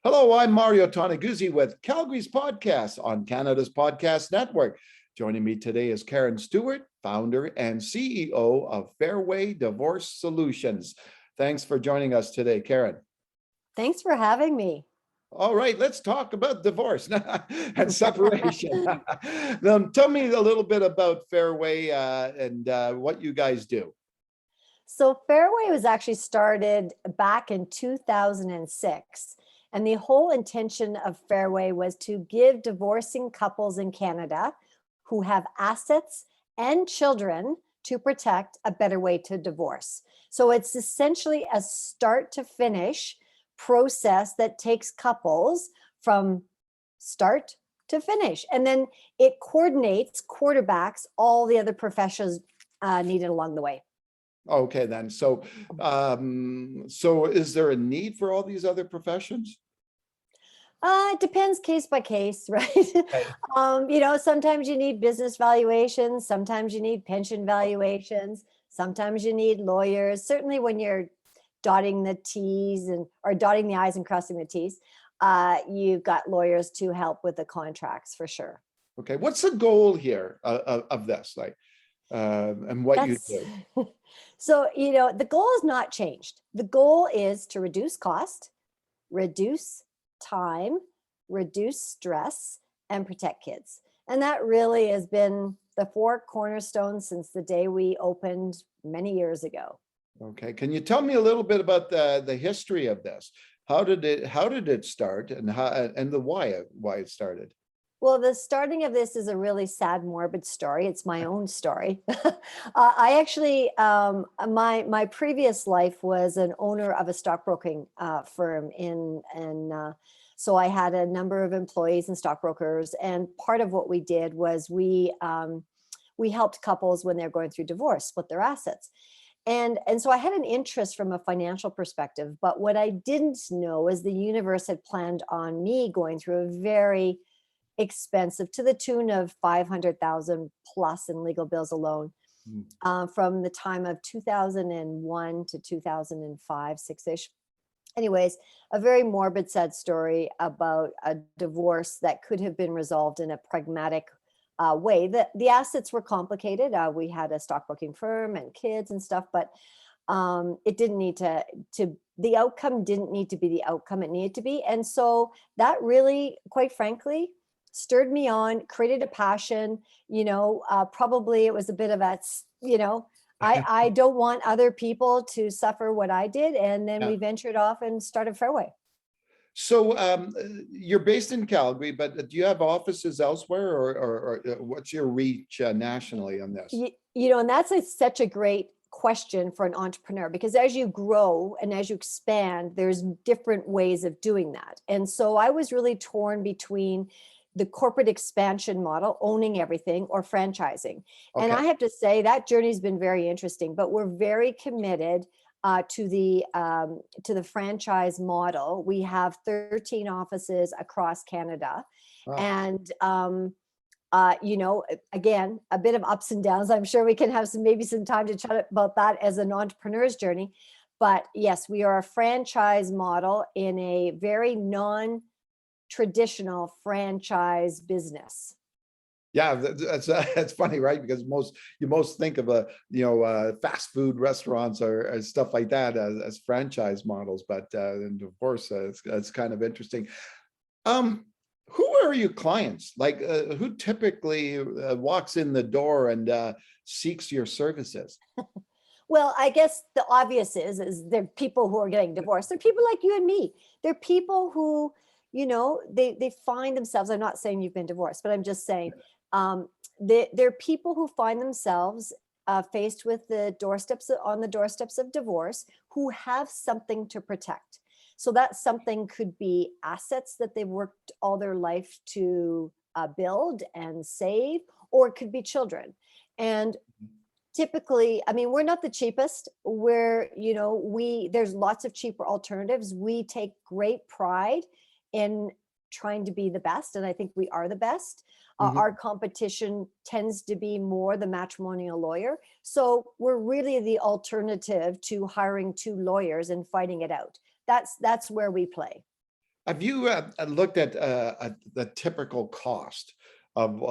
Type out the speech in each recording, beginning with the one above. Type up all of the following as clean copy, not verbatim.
Hello, I'm Mario Toneguzzi with Calgary's Podcast on Canada's Podcast Network. Joining me today is Karen Stewart, founder and CEO of Fairway Divorce Solutions. Thanks for joining us today, Karen. Thanks for having me. All right, let's talk about divorce and separation. Tell me a little bit about Fairway and what you guys do. So Fairway was actually started back in 2006. And the whole intention of Fairway was to give divorcing couples in Canada who have assets and children to protect a better way to divorce. So it's essentially a start to finish process that takes couples from start to finish. And then it quarterbacks all the other professions needed along the way. Okay, then. So is there a need for all these other professions? It depends case by case, right? Okay. Sometimes you need business valuations, sometimes you need pension valuations, sometimes you need lawyers. Certainly when you're dotting the T's or dotting the I's and crossing the T's, you've got lawyers to help with the contracts for sure. Okay, what's the goal here of this, and what you do? So, the goal has not changed. The goal is to reduce cost, reduce time, reduce stress, and protect kids. And that really has been the four cornerstones since the day we opened many years ago. Okay, can you tell me a little bit about the history of this? How did it start, and the why it started? Well, the starting of this is a really sad, morbid story. It's my own story. I actually, my previous life was an owner of a stockbroking firm so I had a number of employees and stockbrokers. And part of what we did was we helped couples when they're going through divorce, split their assets. And so I had an interest from a financial perspective. But what I didn't know is the universe had planned on me going through a very expensive, to the tune of 500,000 plus in legal bills alone, from the time of 2001 to 2005, six-ish. Anyways, a very morbid, sad story about a divorce that could have been resolved in a pragmatic way. The assets were complicated. We had a stockbroking firm and kids and stuff, but it didn't need the outcome didn't need to be the outcome it needed to be. And so that really, quite frankly, stirred me on, created a passion. Probably it was a bit of I don't want other people to suffer what I did. And then we ventured off and started Fairway. So you're based in Calgary, but do you have offices elsewhere, or what's your reach nationally on this? And that's such a great question for an entrepreneur, because as you grow and as you expand, there's different ways of doing that. And so I was really torn between the corporate expansion model, owning everything, or franchising. Okay. And I have to say that journey's been very interesting, but we're very committed to the franchise model. We have 13 offices across Canada. Wow. And again, a bit of ups and downs. I'm sure we can have maybe some time to chat about that as an entrepreneur's journey. But yes, we are a franchise model in a very non-traditional franchise business. Yeah, that's funny, right? Because you most think of fast food restaurants or stuff like that as franchise models, but in divorce, it's kind of interesting. Who are your clients? Who typically walks in the door and seeks your services? Well, I guess the obvious is they're people who are getting divorced. They're people like you and me. They're people who, they find themselves, I'm not saying you've been divorced, but I'm just saying they're people who find themselves faced with on the doorsteps of divorce, who have something to protect. So that something could be assets that they've worked all their life to build and save, or it could be children. And typically, we're not the cheapest. There's lots of cheaper alternatives. We take great pride in trying to be the best, and I think we are the best. Our competition tends to be more the matrimonial lawyer. So we're really the alternative to hiring two lawyers and fighting it out. That's where we play. Have you looked at the typical cost of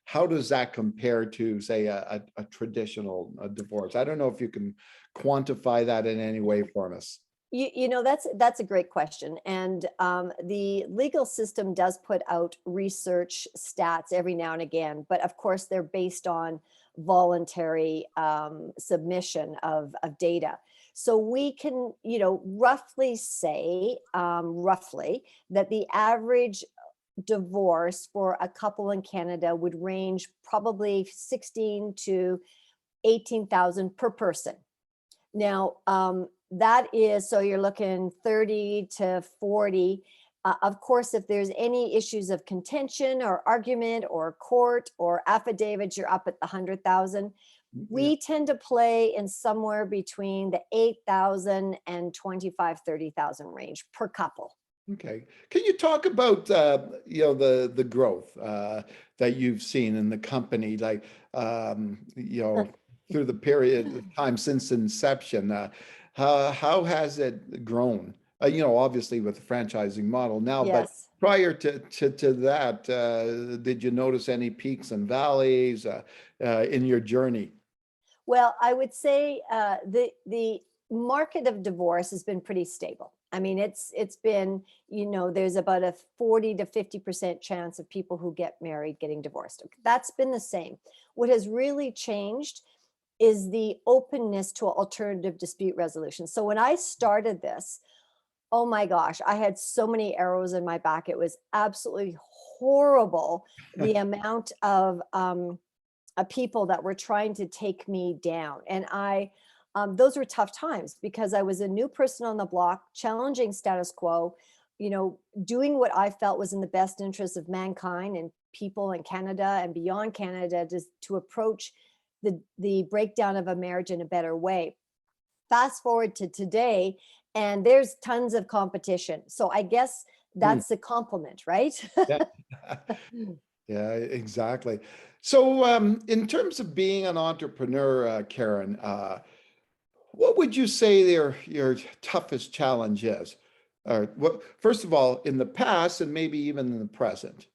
how does that compare to, say, a traditional divorce? I don't know if you can quantify that in any way for us. That's a great question, and the legal system does put out research stats every now and again, but of course they're based on voluntary submission of data. So we can, roughly say, roughly, that the average divorce for a couple in Canada would range probably 16 to 18,000 per person. Now, that is, so you're looking 30 to 40. Of course, if there's any issues of contention or argument or court or affidavits, you're up at the 100,000. Yeah. We tend to play in somewhere between the 8,000 and 25, 30,000 range per couple. Okay. Can you talk about the growth that you've seen in the company, like through the period of time since inception? How has it grown? Obviously with the franchising model now, but Yes. prior to that, did you notice any peaks and valleys in your journey? Well, I would say the market of divorce has been pretty stable. I mean, it's been, there's about a 40 to 50% chance of people who get married getting divorced. That's been the same. What has really changed is the openness to alternative dispute resolution. So when I started this, oh my gosh, I had so many arrows in my back. It was absolutely horrible, the amount of people that were trying to take me down. And those were tough times because I was a new person on the block, challenging status quo, doing what I felt was in the best interest of mankind and people in Canada and beyond Canada, to approach the breakdown of a marriage in a better way. Fast forward to today, and there's tons of competition. So I guess Hmm. that's a compliment, right? Yeah. Yeah, exactly. So, in terms of being an entrepreneur, Karen, what would you say your toughest challenge is? Or what, first of all, in the past and maybe even in the present?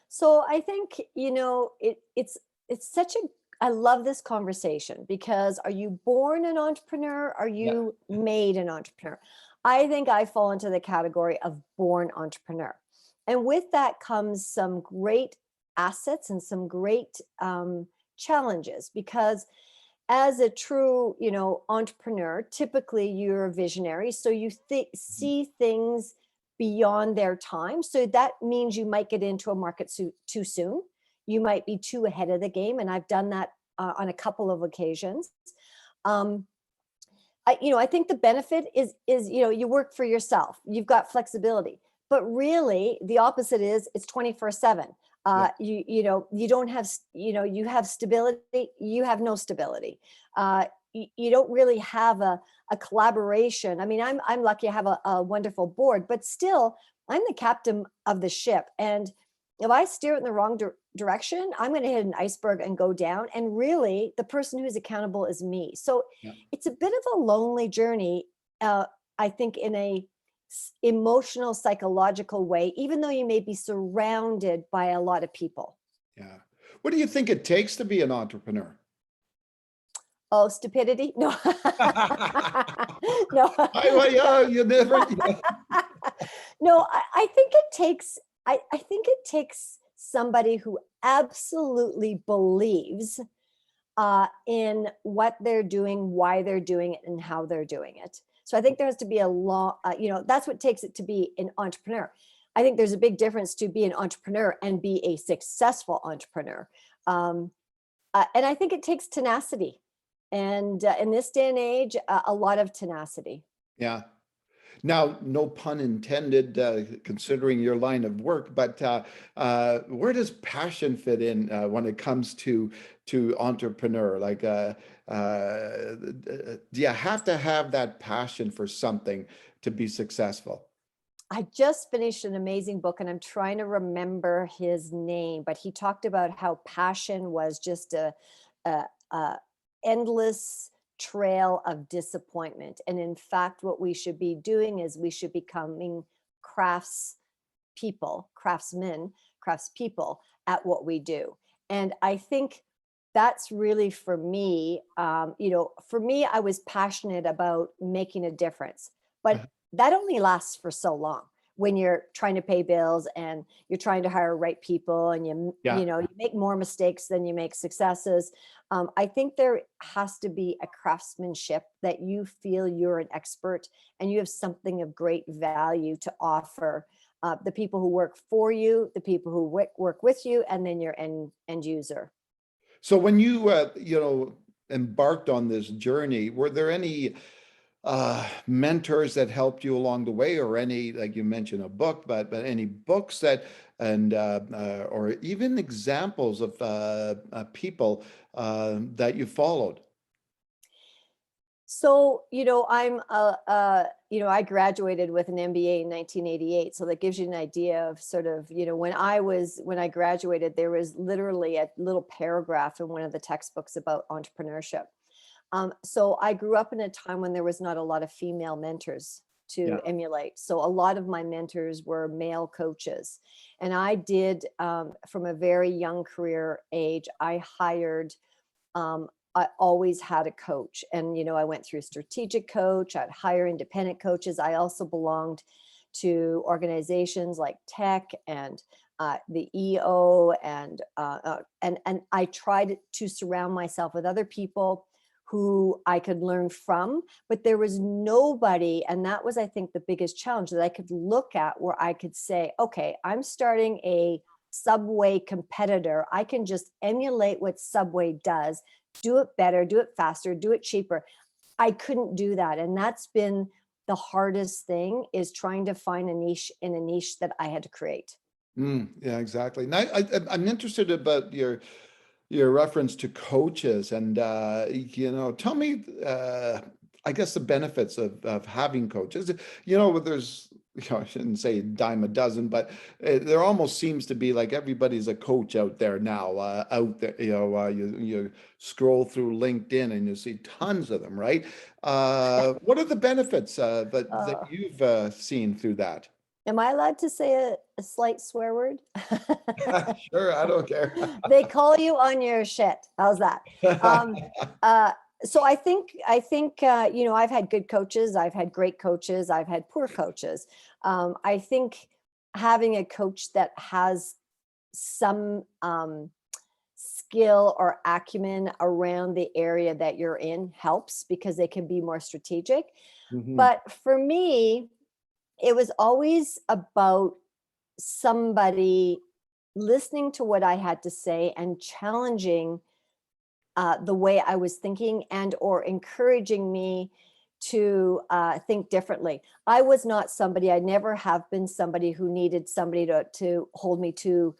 So I think, it's such a I love this conversation because are you born an entrepreneur? Are Yeah. you made an entrepreneur? I think I fall into the category of born entrepreneur. And with that comes some great assets and some great challenges because as a true, entrepreneur, typically you're a visionary. So you see things beyond their time. So that means you might get into a market too soon. You might be too ahead of the game. And I've done that on a couple of occasions. Um, I think the benefit is, you work for yourself. You've got flexibility. But really, the opposite is it's 24/7. Yeah. You don't have, you have stability. You have no stability. You don't really have a collaboration. I mean, I'm lucky I have a wonderful board, but still, I'm the captain of the ship. And if I steer it in the wrong direction, I'm going to hit an iceberg and go down. And really, the person who's accountable is me. So Yeah. it's a bit of a lonely journey, I think, in a emotional, psychological way, even though you may be surrounded by a lot of people. Yeah. What do you think it takes to be an entrepreneur? Oh, stupidity? No. No. Well, yeah, you never. No, I think it takes, I think it takes somebody who absolutely believes in what they're doing, why they're doing it, and how they're doing it. So I think there has to be a law, that's what takes it to be an entrepreneur. I think there's a big difference to be an entrepreneur and be a successful entrepreneur. Um, and I think it takes tenacity. And in this day and age, a lot of tenacity. Yeah. Now, no pun intended, considering your line of work, but where does passion fit in when it comes to entrepreneur? Like, do you have to have that passion for something to be successful? I just finished an amazing book and I'm trying to remember his name, but he talked about how passion was just a endless trail of disappointment. And in fact, what we should be doing is we should be becoming craftsmen, craftspeople at what we do. And I think that's really for me, for me, I was passionate about making a difference, but that only lasts for so long when you're trying to pay bills and you're trying to hire right people, and Yeah. you make more mistakes than you make successes. I think there has to be a craftsmanship that you feel you're an expert and you have something of great value to offer the people who work for you, the people who work with you, and then your end user. So when you, embarked on this journey, were there any mentors that helped you along the way, or any, like you mentioned a book, but any books that, and or even examples of people that you followed? So, I graduated with an MBA in 1988. So that gives you an idea of sort of, when I graduated, there was literally a little paragraph in one of the textbooks about entrepreneurship. So I grew up in a time when there was not a lot of female mentors to Yeah. emulate. So a lot of my mentors were male coaches. And I did, from a very young career age, um, I always had a coach. And, I went through strategic coach, I'd hire independent coaches. I also belonged to organizations like tech and the EO, and I tried to surround myself with other people who I could learn from, but there was nobody, and that was, I think, the biggest challenge that I could look at where I could say, okay, I'm starting a Subway competitor. I can just emulate what Subway does, do it better, do it faster, do it cheaper. I couldn't do that. And that's been the hardest thing, is trying to find a niche in a niche that I had to create. Yeah, exactly. Now, I'm interested about your reference to coaches, and tell me, I guess, the benefits of having coaches. There's, I shouldn't say dime a dozen, but there almost seems to be like everybody's a coach out there now. Out there, you scroll through LinkedIn and you see tons of them, right? What are the benefits that Uh, you've seen through that? am I allowed to say a slight swear word? Sure, I don't care. They call you on your shit. How's that? Um, uh, so I think I've had good coaches, I've had great coaches, I've had poor coaches. I think having a coach that has some skill or acumen around the area that you're in helps, because they can be more strategic. Mhm. But for me, it was always about somebody listening to what I had to say and challenging the way I was thinking, and or encouraging me to think differently. I was not somebody, I never have been somebody who needed somebody to hold me to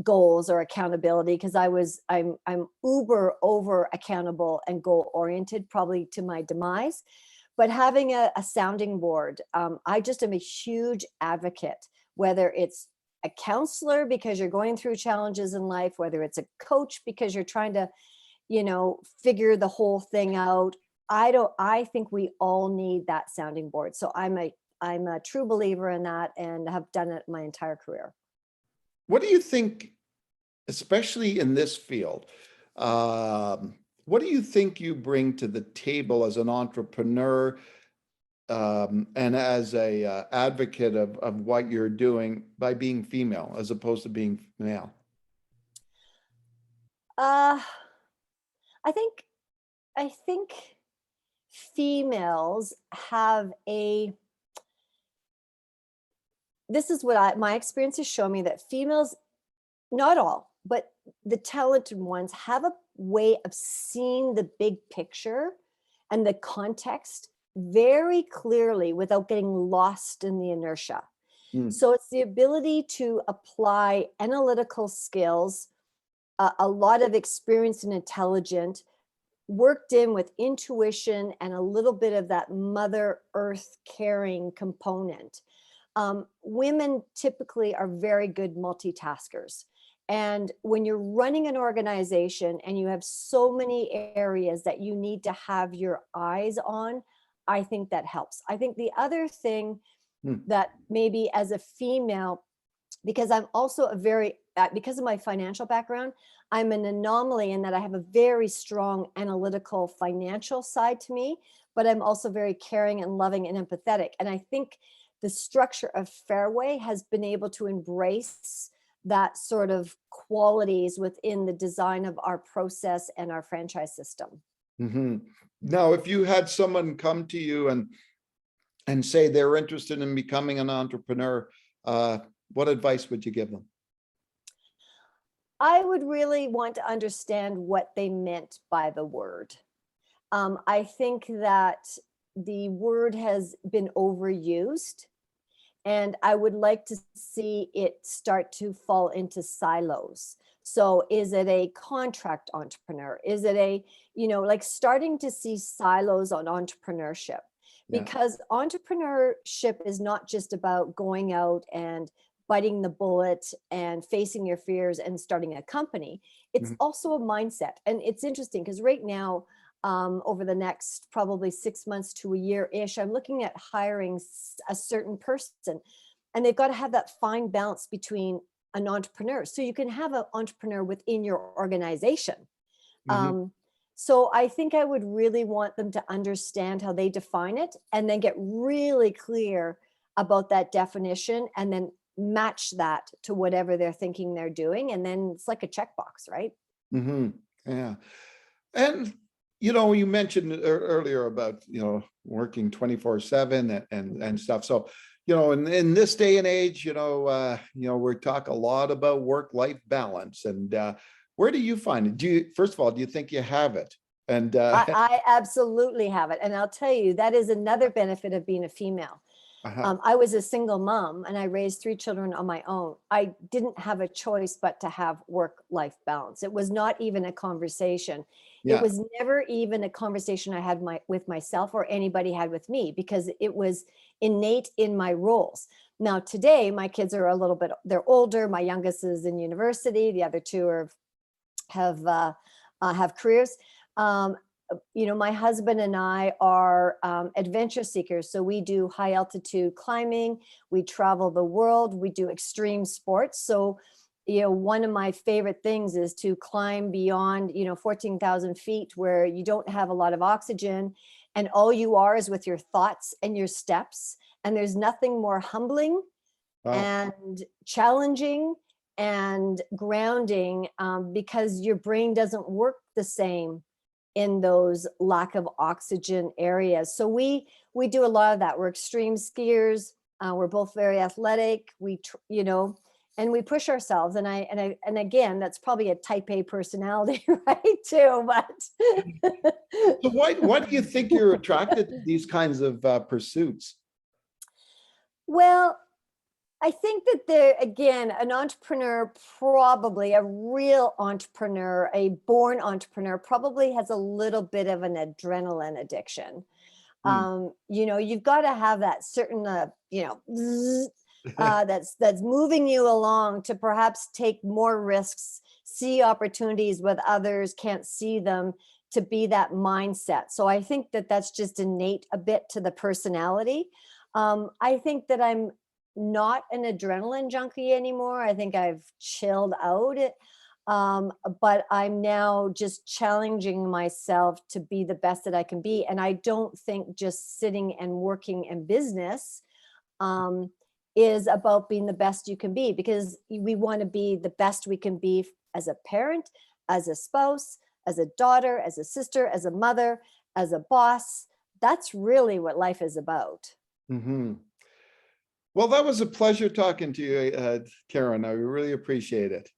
goals or accountability, because I'm uber over accountable and goal oriented, probably to my demise. But having a sounding board, I just am a huge advocate, whether it's a counselor because you're going through challenges in life, whether it's a coach because you're trying to, figure the whole thing out. I think we all need that sounding board. So I'm a true believer in that, and have done it my entire career. What do you think, especially in this field, um, what do you think you bring to the table as an entrepreneur, and as a advocate of what you're doing by being female as opposed to being male? Uh, I think I think females have a this is what my experiences show me, that females, not all, but the talented ones, have a way of seeing the big picture and the context very clearly without getting lost in the inertia. Mm, So it's the ability to apply analytical skills, a lot of experience and intelligence, worked in with intuition and a little bit of that Mother Earth caring component. Women typically are very good multitaskers. And when you're running an organization and you have so many areas that you need to have your eyes on, I think that helps. I think the other thing Hmm. that maybe as a female, because I'm also because of my financial background, I'm an anomaly in that I have a very strong analytical financial side to me, but I'm also very caring and loving and empathetic. And I think the structure of Fairway has been able to embrace that sort of qualities within the design of our process and our franchise system. Hmm. Now, if you had someone come to you and say they're interested in becoming an entrepreneur, what advice would you give them? I would really want to understand what they meant by the word. I think that the word has been overused, and I would like to see it start to fall into silos. So is it a contract entrepreneur? Is it like starting to see silos on entrepreneurship? Yeah. Because entrepreneurship is not just about going out and biting the bullet and facing your fears and starting a company. It's Mhm. also a mindset. And it's interesting because right now, over the next probably 6 months to a year-ish, I'm looking at hiring a certain person, and they've got to have that fine balance between an entrepreneur. So you can have an entrepreneur within your organization. Mhm. Um, so I think I would really want them to understand how they define it and then get really clear about that definition and then match that to whatever they're thinking they're doing. And then it's like a checkbox, right? Mhm. Yeah. And you mentioned earlier about working 24/7 and stuff. So in this day and age, we talk a lot about work-life balance. And where do you find it? First of all, do you think you have it? And I absolutely have it. And I'll tell you, that is another benefit of being a female. uh-huh. I was a single mom and I raised 3 children on my own. I didn't have a choice but to have work-life balance. It was not even a conversation. It Yeah. was never even a conversation I had with myself or anybody had with me because it was innate in my roles. Now today, my kids are they're older. My youngest is in university. The other two have careers. Um, my husband and I are adventure seekers. So we do high altitude climbing, we travel the world, we do extreme sports. So, one of my favorite things is to climb beyond, 14,000 feet where you don't have a lot of oxygen and all you are is with your thoughts and your steps. And there's nothing more humbling Wow. and challenging and grounding because your brain doesn't work the same in those lack of oxygen areas. So we do a lot of that. We're extreme skiers. We're both very athletic. And we push ourselves. And again, that's probably a type A personality, right? Too, but So why do you think you're attracted to these kinds of pursuits? well, I think that again, an entrepreneur, probably a real entrepreneur, a born entrepreneur, probably has a little bit of an adrenaline addiction. Hmm. You've got to have that certain, zzz, that's moving you along to perhaps take more risks, see opportunities with others can't see them, to be that mindset. So I think that that's just innate a bit to the personality. I think that I'm not an adrenaline junkie anymore. I think I've chilled out. But I'm now just challenging myself to be the best that I can be. And I don't think just sitting and working in business um, is about being the best you can be, because we want to be the best we can be as a parent, as a spouse, as a daughter, as a sister, as a mother, as a boss. That's really what life is about. Hmm. Well, that was a pleasure talking to you, Karen. I really appreciate it.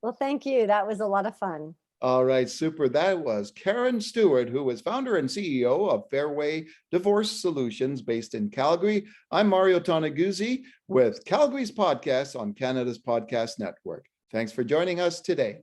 Well, thank you. That was a lot of fun. All right, super. That was Karen Stewart, who is founder and CEO of Fairway Divorce Solutions based in Calgary. I'm Mario Tonaguzzi with Calgary's podcast on Canada's Podcast Network. Thanks for joining us today.